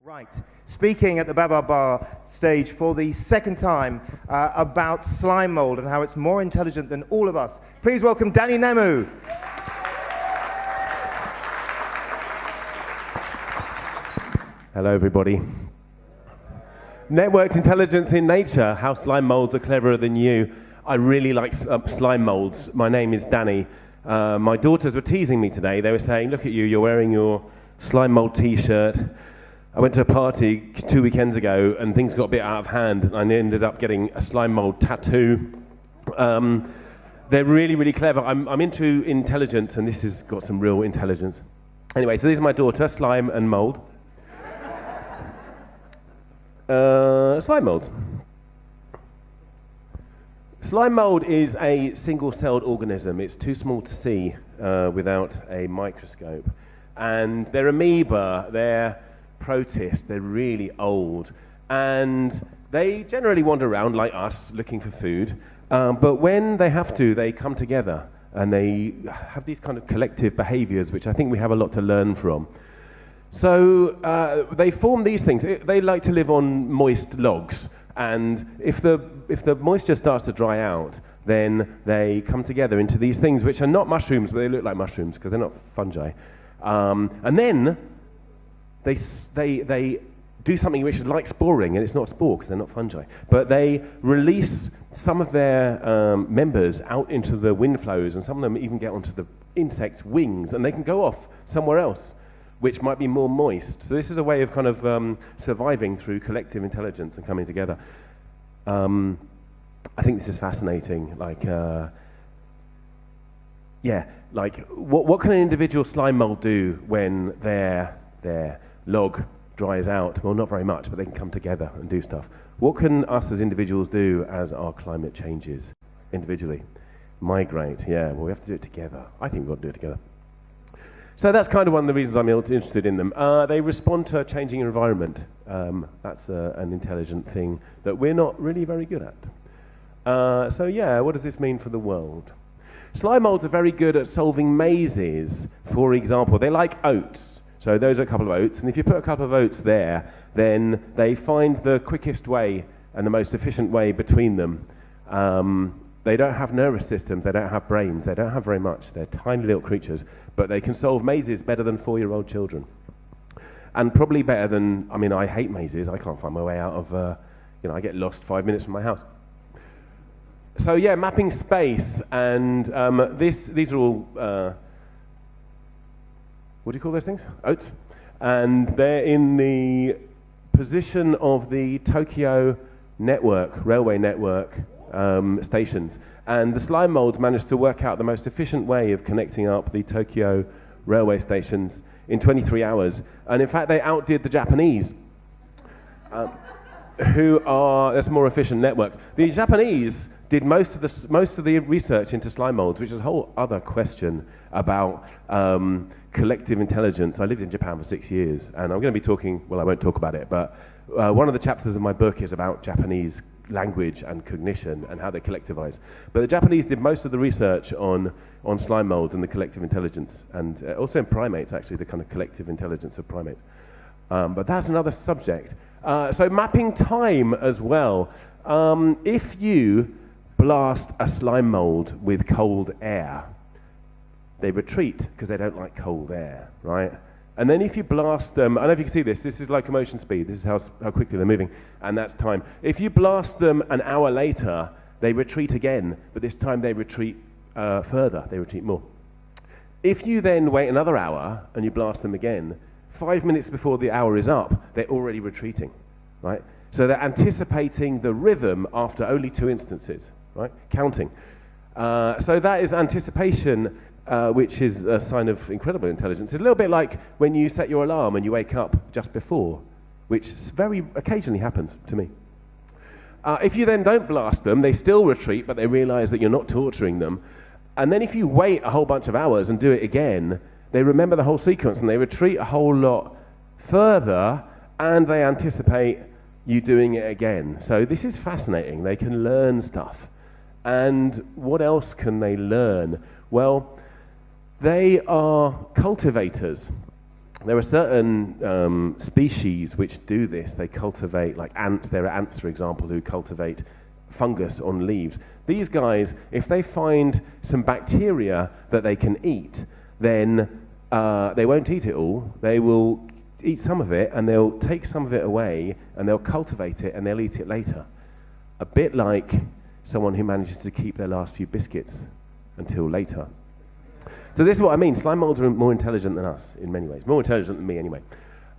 Right, speaking at the Babar Bar stage for the second time about slime mold and how it's more intelligent than all of us. Please welcome Danny Nemu. Hello, everybody. Networked intelligence in nature, how slime molds are cleverer than you. I really like slime molds. My name is Danny. My daughters were teasing me today. They were saying, look at you, you're wearing your slime mold t-shirt. I went to a party 2 weekends ago and things got a bit out of hand and I ended up getting a slime mold tattoo. They're really, really clever. I'm into intelligence and this has got some real intelligence. Anyway, so this is my daughter, Slime and Mould. Slime mold. Slime mold is a single-celled organism. It's too small to see without a microscope. And they're amoeba, they're protists, they're really old. And they generally wander around like us, looking for food. But when they have to, they come together and they have these kind of collective behaviors, which I think we have a lot to learn from. So they form these things. They like to live on moist logs. And if the moisture starts to dry out, then they come together into these things, which are not mushrooms, but they look like mushrooms because they're not fungi. And then they do something which is like sporing, and it's not a spore because they're not fungi. But they release some of their members out into the wind flows, and some of them even get onto the insect's wings, and they can go off somewhere else, which might be more moist. So this is a way of kind of surviving through collective intelligence and coming together. I think this is fascinating. Like, what can an individual slime mold do when their log dries out? Well, not very much, but they can come together and do stuff. What can us as individuals do as our climate changes individually? Migrate, yeah, well, we have to do it together. I think we've got to do it together. So that's kind of one of the reasons I'm interested in them. They respond to a changing environment. That's an intelligent thing that we're not really very good at. So yeah, what does this mean for the world? Slime molds are very good at solving mazes, for example. They like oats. So those are a couple of oats, and if you put a couple of oats there, then they find the quickest way and the most efficient way between them. They don't have nervous systems, they don't have brains, they don't have very much. They're tiny little creatures, but they can solve mazes better than 4-year-old children. And probably better than, I hate mazes. I can't find my way out of, I get lost 5 minutes from my house. So yeah, mapping space, and these are all, what do you call those things? Oats. And they're in the position of the Tokyo network, railway network, stations. And the slime molds managed to work out the most efficient way of connecting up the Tokyo railway stations in 23 hours. And in fact, they outdid the Japanese, that's a more efficient network. The Japanese did most of the research into slime molds, which is a whole other question about collective intelligence. I lived in Japan for 6 years, and I'm going to be talking, well, I won't talk about it, but one of the chapters of my book is about Japanese language and cognition and how they collectivize. But the Japanese did most of the research on slime molds and the collective intelligence, and also in primates, actually, the kind of collective intelligence of primates. But that's another subject. So mapping time as well. If you blast a slime mold with cold air, they retreat because they don't like cold air, right? And then if you blast them, I don't know if you can see this is locomotion speed, this is how quickly they're moving, and that's time. If you blast them an hour later, they retreat again, but this time they retreat further, they retreat more. If you then wait another hour and you blast them again, 5 minutes before the hour is up, they're already retreating, right? So they're anticipating the rhythm after only 2 instances, right? Counting. So that is anticipation, which is a sign of incredible intelligence. It's a little bit like when you set your alarm and you wake up just before, which very occasionally happens to me. If you then don't blast them, they still retreat, but they realize that you're not torturing them. And then if you wait a whole bunch of hours and do it again, they remember the whole sequence and they retreat a whole lot further, and they anticipate you doing it again. So this is fascinating. They can learn stuff. And what else can they learn? Well, they are cultivators. there are certain species which do this. They cultivate, like ants. There are ants, for example, who cultivate fungus on leaves. These guys, if they find some bacteria that they can eat, then they won't eat it all. They will eat some of it, and they'll take some of it away, and they'll cultivate it, and they'll eat it later. A bit like someone who manages to keep their last few biscuits until later. So this is what I mean. Slime molds are more intelligent than us in many ways. More intelligent than me, anyway.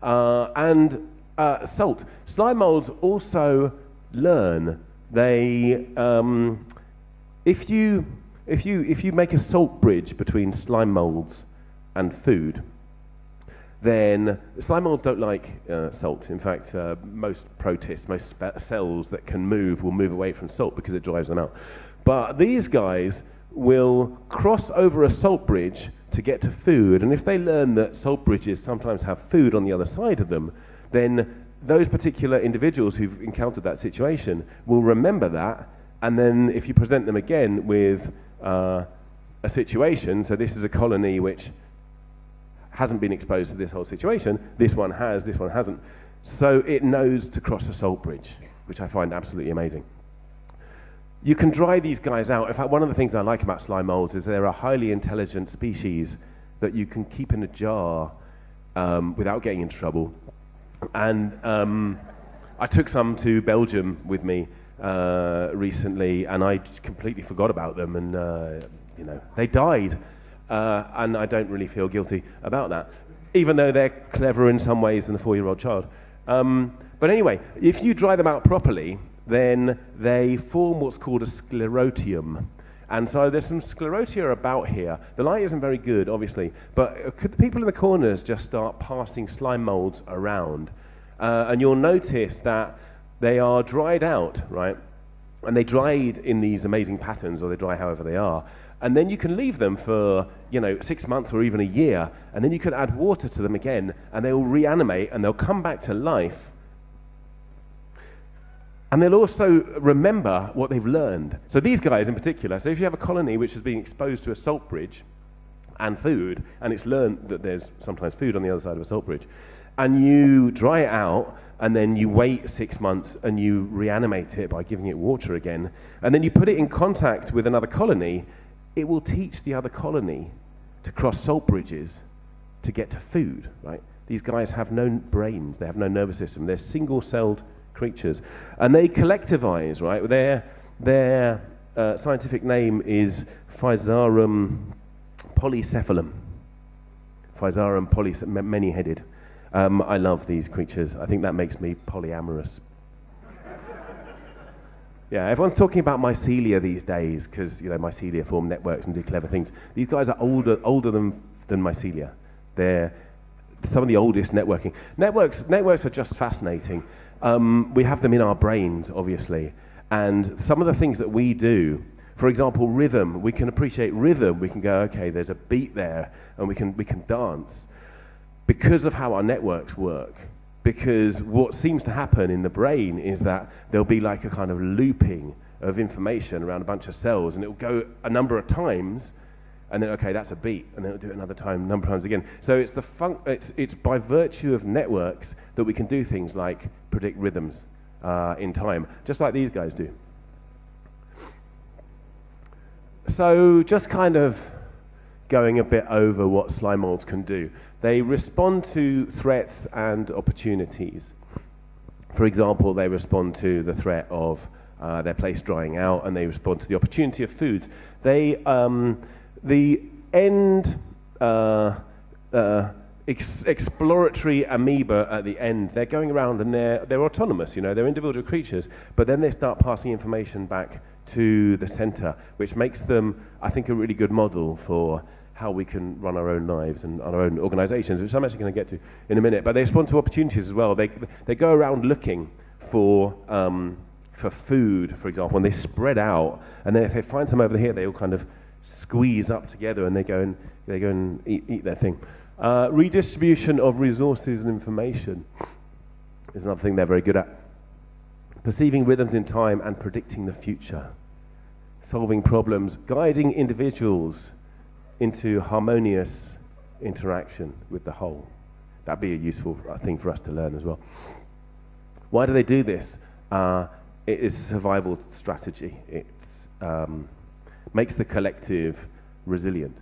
Salt. Slime molds also learn. They, if you make a salt bridge between slime molds and food, then slime molds don't like salt. In fact, most protists, most cells that can move will move away from salt because it drives them out. But these guys will cross over a salt bridge to get to food, and if they learn that salt bridges sometimes have food on the other side of them, then those particular individuals who've encountered that situation will remember that, and then if you present them again with a situation, so this is a colony which hasn't been exposed to this whole situation, this one has, this one hasn't, so it knows to cross a salt bridge, which I find absolutely amazing. You can dry these guys out. In fact, one of the things I like about slime molds is they're a highly intelligent species that you can keep in a jar without getting into trouble. And I took some to Belgium with me recently, and I just completely forgot about them, and they died. And I don't really feel guilty about that, even though they're cleverer in some ways than a 4-year-old child. But anyway, if you dry them out properly, then they form what's called a sclerotium. And so there's some sclerotia about here. The light isn't very good, obviously, but could the people in the corners just start passing slime molds around? And you'll notice that they are dried out, right? And they dried in these amazing patterns, or they dry however they are. And then you can leave them for, 6 months or even a year, and then you can add water to them again, and they'll reanimate, and they'll come back to life. And they'll also remember what they've learned. So these guys in particular, so if you have a colony which has been exposed to a salt bridge and food, and it's learned that there's sometimes food on the other side of a salt bridge, and you dry it out, and then you wait 6 months, and you reanimate it by giving it water again, and then you put it in contact with another colony, it will teach the other colony to cross salt bridges to get to food, right? These guys have no brains, they have no nervous system, they're single-celled creatures, and they collectivize, right? Their scientific name is Physarum polycephalum. Physarum many-headed. I love these creatures. I think that makes me polyamorous. Yeah, everyone's talking about mycelia these days because mycelia form networks and do clever things. These guys are older than mycelia. They're some of the oldest networking. Networks are just fascinating. We have them in our brains, obviously, and some of the things that we do, for example, rhythm. We can appreciate rhythm. We can go, okay, there's a beat there, and we can dance because of how our networks work. Because what seems to happen in the brain is that there'll be like a kind of looping of information around a bunch of cells, and it will go a number of times. And then, okay, that's a beat, and then it'll do it another time, a number of times again. So it's it's by virtue of networks that we can do things like predict rhythms in time, just like these guys do. So just kind of going a bit over what slime molds can do. They respond to threats and opportunities. For example, they respond to the threat of their place drying out, and they respond to the opportunity of foods. The end exploratory amoeba at the end, they're going around and they're autonomous, they're individual creatures, but then they start passing information back to the center, which makes them, I think, a really good model for how we can run our own lives and our own organizations, which I'm actually going to get to in a minute. But they respond to opportunities as well. They go around looking for food, for example, and they spread out, and then if they find some over here, they all kind of squeeze up together, and they go and eat their thing. Redistribution of resources and information is another thing they're very good at. Perceiving rhythms in time and predicting the future. Solving problems, guiding individuals into harmonious interaction with the whole. That'd be a useful thing for us to learn as well. Why do they do this? It is survival strategy. It makes the collective resilient.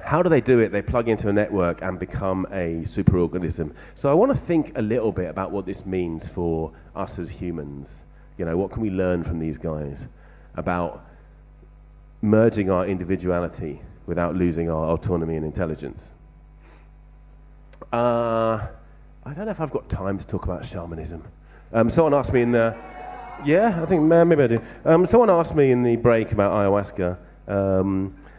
How do they do it? They plug into a network and become a superorganism. So I want to think a little bit about what this means for us as humans. What can we learn from these guys about merging our individuality without losing our autonomy and intelligence? I don't know if I've got time to talk about shamanism. Someone asked me in the... Yeah, I think maybe I do. Someone asked me in the break about ayahuasca.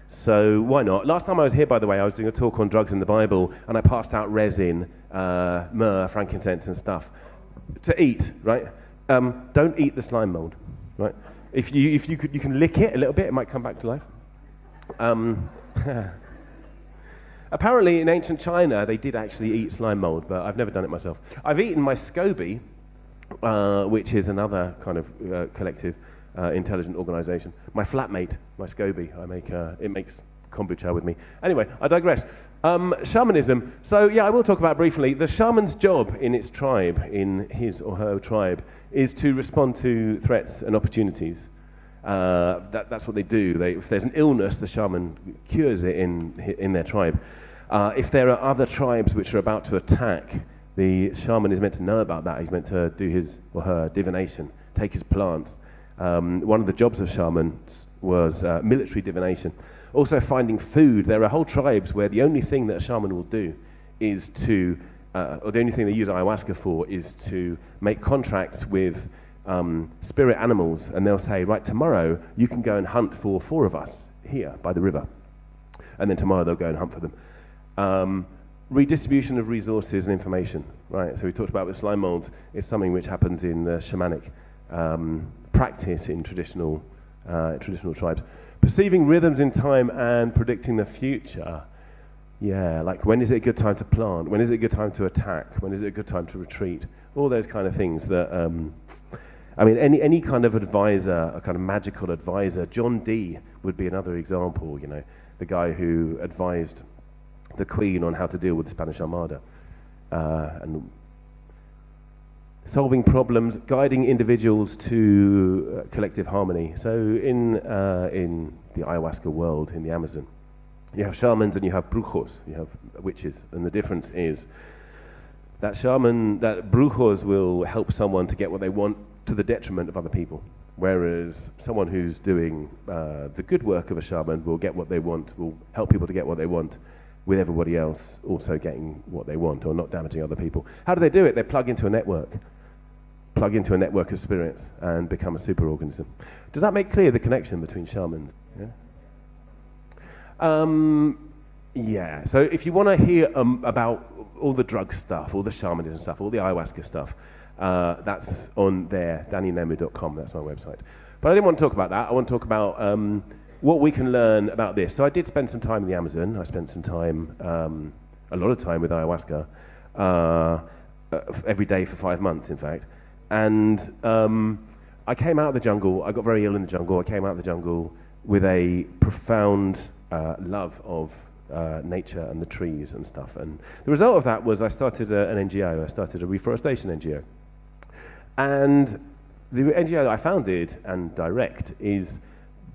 So why not? Last time I was here, by the way, I was doing a talk on drugs in the Bible, and I passed out resin, myrrh, frankincense, and stuff to eat. Right? Don't eat the slime mold. Right? If you can lick it a little bit, it might come back to life. Apparently, in ancient China, they did actually eat slime mold, but I've never done it myself. I've eaten my SCOBY, which is another kind of collective intelligent organization. My flatmate, my SCOBY, it makes kombucha with me. Anyway, I digress. Shamanism. So, yeah, I will talk about it briefly. The shaman's job in its tribe, in his or her tribe, is to respond to threats and opportunities. That's what they do. If there's an illness, the shaman cures it in their tribe. If there are other tribes which are about to attack, the shaman is meant to know about that. He's meant to do his or her divination, take his plants. One of the jobs of shamans was military divination. Also finding food. There are whole tribes where the only thing that a shaman will do is to, or the only thing they use ayahuasca for is to make contracts with spirit animals, and they'll say, right, tomorrow you can go and hunt for 4 of us here by the river. And then tomorrow they'll go and hunt for them. Redistribution of resources and information, right? So we talked about with slime molds. It's something which happens in the shamanic practice in traditional tribes. Perceiving rhythms in time and predicting the future. Yeah, like when is it a good time to plant? When is it a good time to attack? When is it a good time to retreat? All those kind of things that, any kind of advisor, a kind of magical advisor. John Dee would be another example, the guy who advised the Queen on how to deal with the Spanish Armada. And solving problems, guiding individuals to collective harmony. So in the ayahuasca world, in the Amazon, you have shamans and you have brujos, you have witches. And the difference is that brujos will help someone to get what they want to the detriment of other people. Whereas someone who's doing the good work of a shaman will get what they want, will help people to get what they want, with everybody else also getting what they want or not damaging other people. How do they do it? They plug into a network of spirits and become a superorganism. Does that make clear the connection between shamans? Yeah. So if you want to hear about all the drug stuff, all the shamanism stuff, all the ayahuasca stuff, that's on there, dannynemu.com. That's my website. But I didn't want to talk about that. I want to talk about what we can learn about this. So I did spend some time in the Amazon. I spent some time, a lot of time with ayahuasca, every day for 5 months, in fact. And I came out of the jungle. I got very ill in the jungle. I came out of the jungle with a profound love of nature and the trees and stuff. And the result of that was I started an NGO. I started a reforestation NGO. And the NGO that I founded and direct is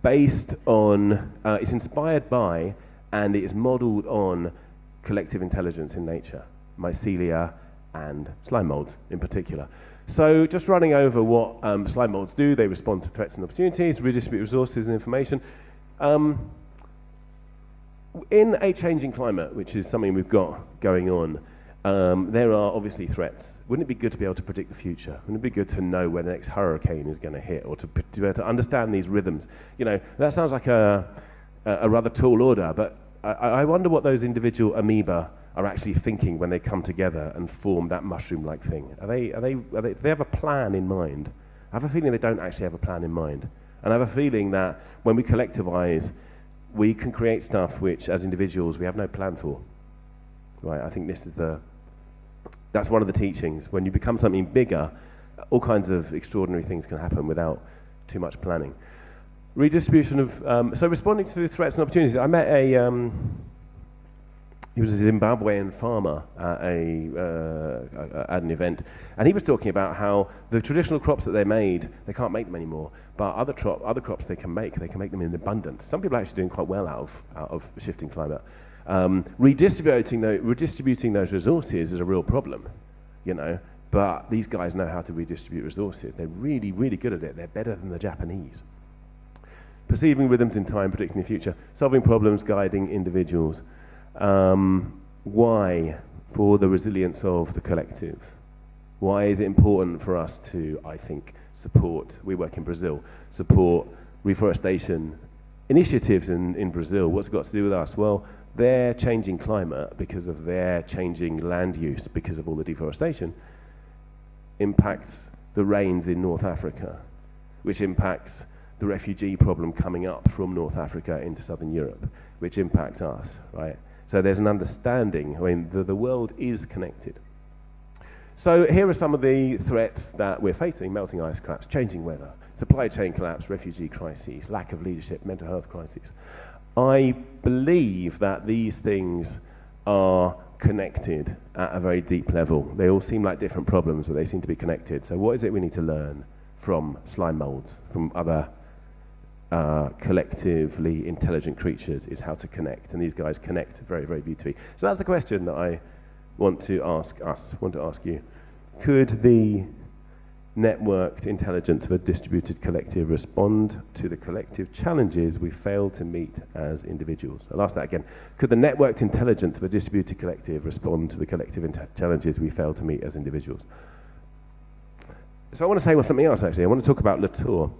based on, it's inspired by, and it is modeled on collective intelligence in nature, mycelia and slime molds in particular. So just running over what slime molds do, they respond to threats and opportunities, redistribute resources and information. In a changing climate, which is something we've got going on, there are obviously threats. Wouldn't it be good to be able to predict the future? Wouldn't it be good to know where the next hurricane is going to hit, or to be able to understand these rhythms? That sounds like a rather tall order, but I wonder what those individual amoeba are actually thinking when they come together and form that mushroom-like thing. Do they have a plan in mind? I have a feeling they don't actually have a plan in mind. And I have a feeling that when we collectivize, we can create stuff which, as individuals, we have no plan for. Right? I think that's one of the teachings. When you become something bigger, all kinds of extraordinary things can happen without too much planning. Redistribution of, so responding to threats and opportunities. I met He was a Zimbabwean farmer at at an event, and he was talking about how the traditional crops that they made, they can't make them anymore, but other crops they can make them in abundance. Some people are actually doing quite well out of shifting climate. Redistributing those resources is a real problem, but these guys know how to redistribute resources. They're really, really good at it. They're better than the Japanese. Perceiving rhythms in time, predicting the future, solving problems, guiding individuals. Why? For the resilience of the collective. Why is it important for us to, I think, we work in Brazil, support reforestation initiatives in Brazil? What's it got to do with us? Well, their changing climate, because of their changing land use, because of all the deforestation, impacts the rains in North Africa, which impacts the refugee problem coming up from North Africa into Southern Europe, which impacts us, right? So there's an understanding. I mean, the world is connected. So here are some of the threats that we're facing: melting ice caps, changing weather, supply chain collapse, refugee crises, lack of leadership, mental health crises. I believe that these things are connected at a very deep level. They all seem like different problems, but they seem to be connected. So what is it we need to learn from slime molds, from other collectively intelligent creatures, is how to connect, and these guys connect very, very beautifully. So that's the question that I want to ask you. Could the networked intelligence of a distributed collective respond to the collective challenges we fail to meet as individuals? I'll ask that again. Could the networked intelligence of a distributed collective respond to the collective challenges we fail to meet as individuals? So I want to say something else, actually. I want to talk about Latour.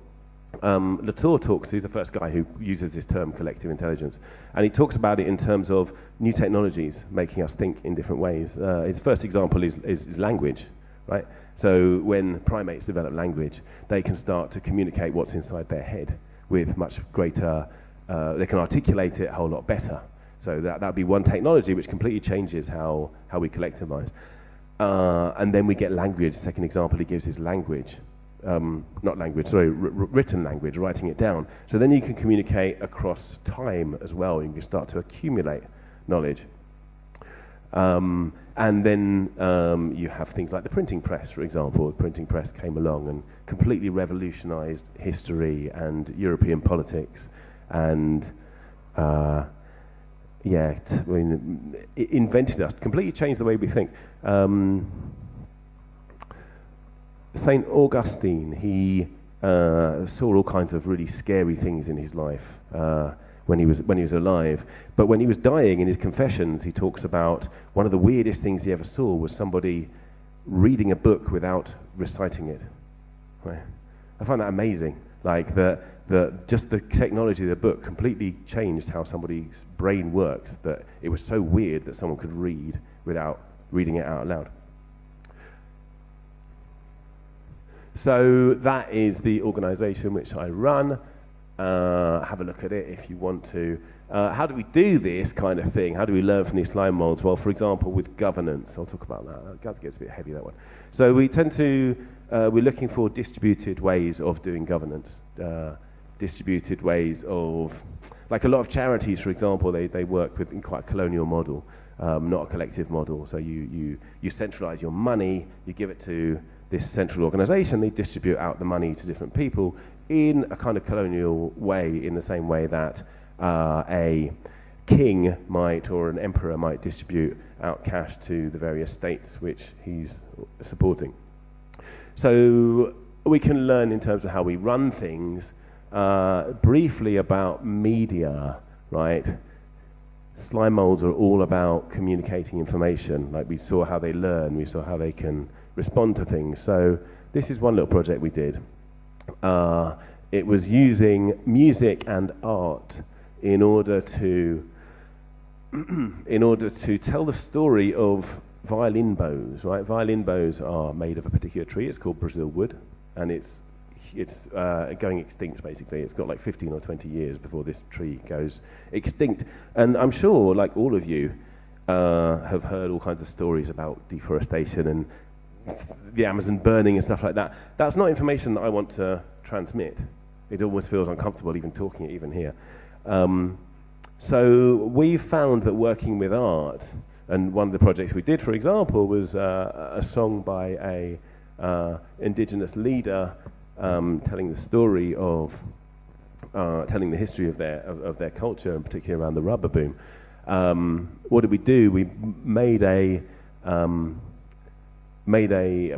Latour talks, he's the first guy who uses this term collective intelligence, and he talks about it in terms of new technologies making us think in different ways. His first example is language, right? So when primates develop language, they can start to communicate what's inside their head with much greater, they can articulate it a whole lot better. So that would be one technology which completely changes how we collectivize. And then we get language. Second example he gives is language. Written language, writing it down. So then you can communicate across time as well. You can start to accumulate knowledge. And then you have things like the printing press, for example. The printing press came along and completely revolutionized history and European politics. And it invented us, completely changed the way we think. St. Augustine, he saw all kinds of really scary things in his life when he was alive. But when he was dying, in his Confessions, he talks about one of the weirdest things he ever saw was somebody reading a book without reciting it. Right? I find that amazing. Like just the technology of the book completely changed how somebody's brain works. That it was so weird that someone could read without reading it out loud. So that is the organization which I run. Have a look at it if you want to. How do we do this kind of thing? How do we learn from these slime molds? Well, for example, with governance. I'll talk about that. That gets a bit heavy, that one. So we tend to, we're looking for distributed ways of doing governance. Distributed ways of, like a lot of charities, for example, they work with in quite a colonial model, not a collective model. So you centralize your money, you give it to this central organization, they distribute out the money to different people in a kind of colonial way, in the same way that a king might, or an emperor might distribute out cash to the various states which he's supporting. So we can learn in terms of how we run things, briefly about media, right? Slime molds are all about communicating information. Like we saw how they learn, we saw how they can respond to things. So this is one little project we did. It was using music and art in order to tell the story of violin bows, right? Violin bows are made of a particular tree. It's called Brazil wood, and it's going extinct, basically. It's got like 15 or 20 years before this tree goes extinct. And I'm sure, like all of you, have heard all kinds of stories about deforestation and the Amazon burning and stuff like that. That's not information that I want to transmit. It almost feels uncomfortable even talking it, even here. So we found that working with art, and one of the projects we did, for example, was a song by a indigenous leader telling the story of, telling the history of their culture, and particularly around the rubber boom. What did we do? We made a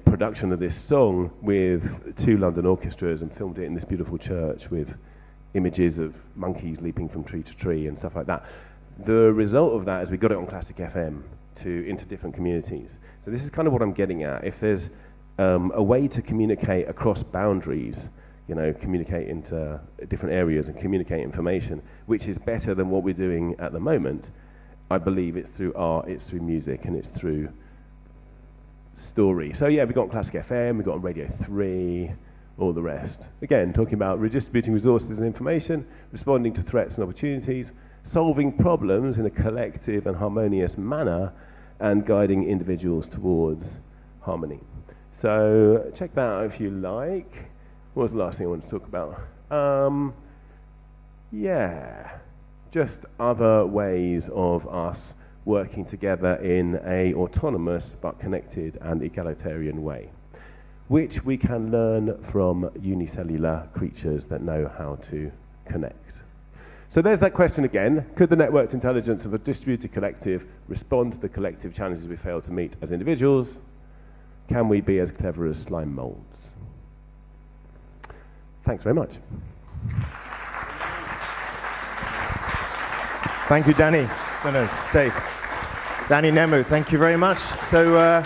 production of this song with 2 London orchestras and filmed it in this beautiful church with images of monkeys leaping from tree to tree and stuff like that. The result of that is we got it on Classic FM into different communities. So this is kind of what I'm getting at. If there's a way to communicate across boundaries, communicate into different areas and communicate information, which is better than what we're doing at the moment, I believe it's through art, it's through music, and it's through story. So yeah, we got on Classic FM, we got on Radio 3, all the rest. Again, talking about redistributing resources and information, responding to threats and opportunities, solving problems in a collective and harmonious manner, and guiding individuals towards harmony. So check that out if you like. What was the last thing I wanted to talk about? Just other ways of us working together in a autonomous but connected and egalitarian way, which we can learn from unicellular creatures that know how to connect. So there's that question again. Could the networked intelligence of a distributed collective respond to the collective challenges we fail to meet as individuals? Can we be as clever as slime molds? Thanks very much. Thank you, Danny. No, safe. Danny Nemu, thank you very much. So.